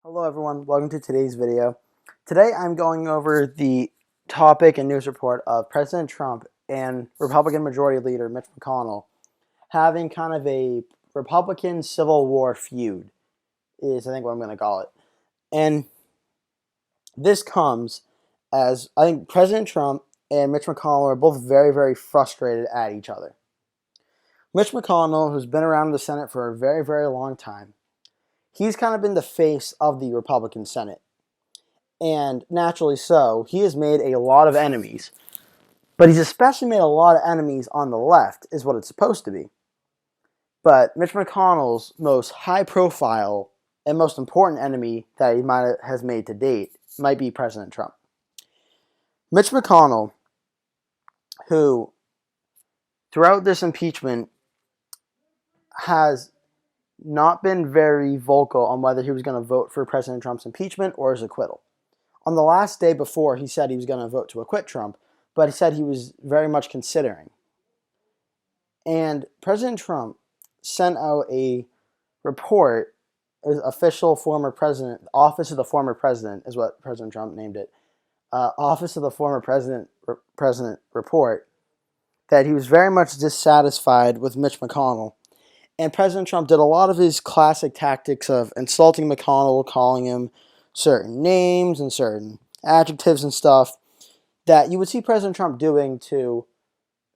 Hello everyone, welcome to today's video. Today I'm going over the topic and news report of President Trump and Republican Majority Leader Mitch McConnell having kind of a Republican Civil War feud, is I think what I'm going to call it. And this comes as I think President Trump and Mitch McConnell are both very, very frustrated at each other. Mitch McConnell, who's been around the Senate for a very, very long time, he's kind of been the face of the Republican Senate. And naturally so, he has made a lot of enemies. But he's especially made a lot of enemies on the left, is what it's supposed to be. But Mitch McConnell's most high-profile and most important enemy that he has made to date might be President Trump. Mitch McConnell, who throughout this impeachment has not been very vocal on whether he was going to vote for President Trump's impeachment or his acquittal. On the last day before, he said he was going to vote to acquit Trump, but he said he was very much considering. And President Trump sent out a report, his official former president, Office of the Former President is what President Trump named it, Office of the Former President report, that he was very much dissatisfied with Mitch McConnell. And President Trump did a lot of his classic tactics of insulting McConnell, calling him certain names and certain adjectives and stuff that you would see President Trump doing to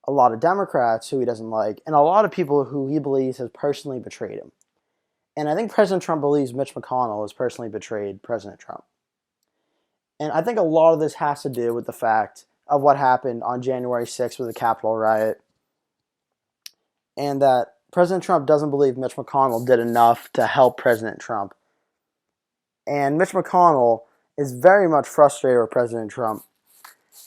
a lot of Democrats who he doesn't like and a lot of people who he believes has personally betrayed him. And I think President Trump believes Mitch McConnell has personally betrayed President Trump. And I think a lot of this has to do with the fact of what happened on January 6th with the Capitol riot, and that President Trump doesn't believe Mitch McConnell did enough to help President Trump. And Mitch McConnell is very much frustrated with President Trump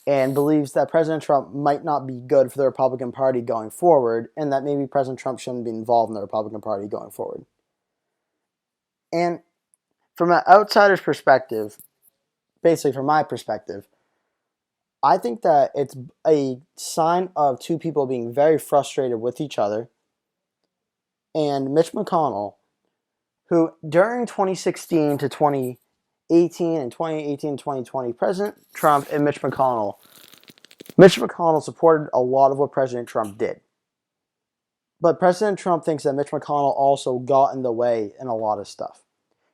and believes that President Trump might not be good for the Republican Party going forward, and that maybe President Trump shouldn't be involved in the Republican Party going forward. And from an outsider's perspective, basically from my perspective, I think that it's a sign of two people being very frustrated with each other. And Mitch McConnell, who during 2016 to 2018 and 2018 to 2020, President Trump and Mitch McConnell supported a lot of what President Trump did. But President Trump thinks that Mitch McConnell also got in the way in a lot of stuff.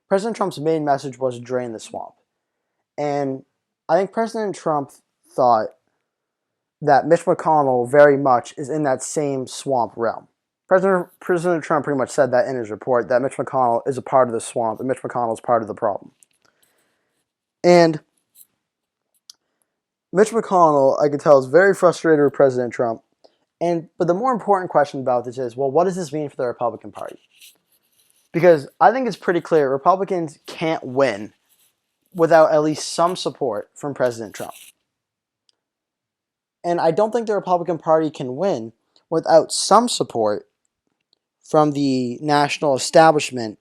President Trump's main message was drain the swamp. And I think President Trump thought that Mitch McConnell very much is in that same swamp realm. President Trump pretty much said that in his report, that Mitch McConnell is a part of the swamp and Mitch McConnell is part of the problem. And Mitch McConnell, I can tell, is very frustrated with President Trump. But the more important question about this is, well, what does this mean for the Republican Party? Because I think it's pretty clear Republicans can't win without at least some support from President Trump. And I don't think the Republican Party can win without some support from the national establishment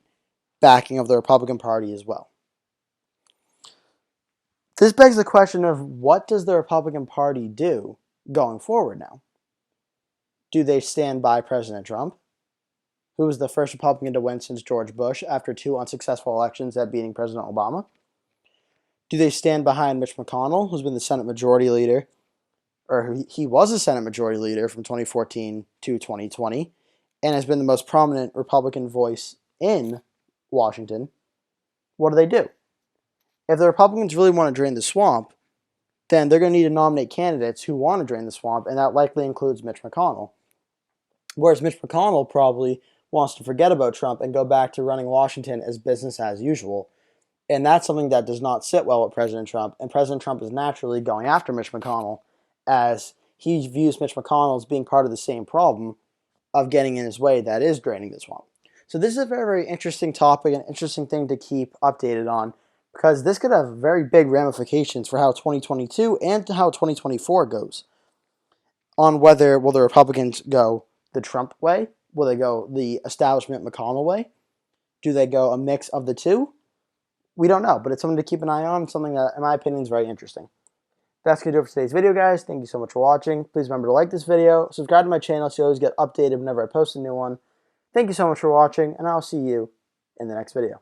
backing of the Republican Party as well. This begs the question of, what does the Republican Party do going forward now? Do they stand by President Trump, who was the first Republican to win since George Bush after 2 unsuccessful elections at beating President Obama? Do they stand behind Mitch McConnell, who's been the Senate Majority Leader, or he was a Senate Majority Leader from 2014 to 2020, and has been the most prominent Republican voice in Washington? What do? If the Republicans really want to drain the swamp, then they're going to need to nominate candidates who want to drain the swamp, and that likely includes Mitch McConnell. Whereas Mitch McConnell probably wants to forget about Trump and go back to running Washington as business as usual. And that's something that does not sit well with President Trump, and President Trump is naturally going after Mitch McConnell, as he views Mitch McConnell as being part of the same problem of getting in his way that is draining the swamp. So this is a very, very interesting topic, an interesting thing to keep updated on, because this could have very big ramifications for how 2022 and how 2024 goes, on whether will the Republicans go the Trump way, will they go the establishment McConnell way, do they go a mix of the two? We don't know, but it's something to keep an eye on, something that, in my opinion, is very interesting. That's going to do it for today's video, guys. Thank you so much for watching. Please remember to like this video, subscribe to my channel so you always get updated whenever I post a new one. Thank you so much for watching, and I'll see you in the next video.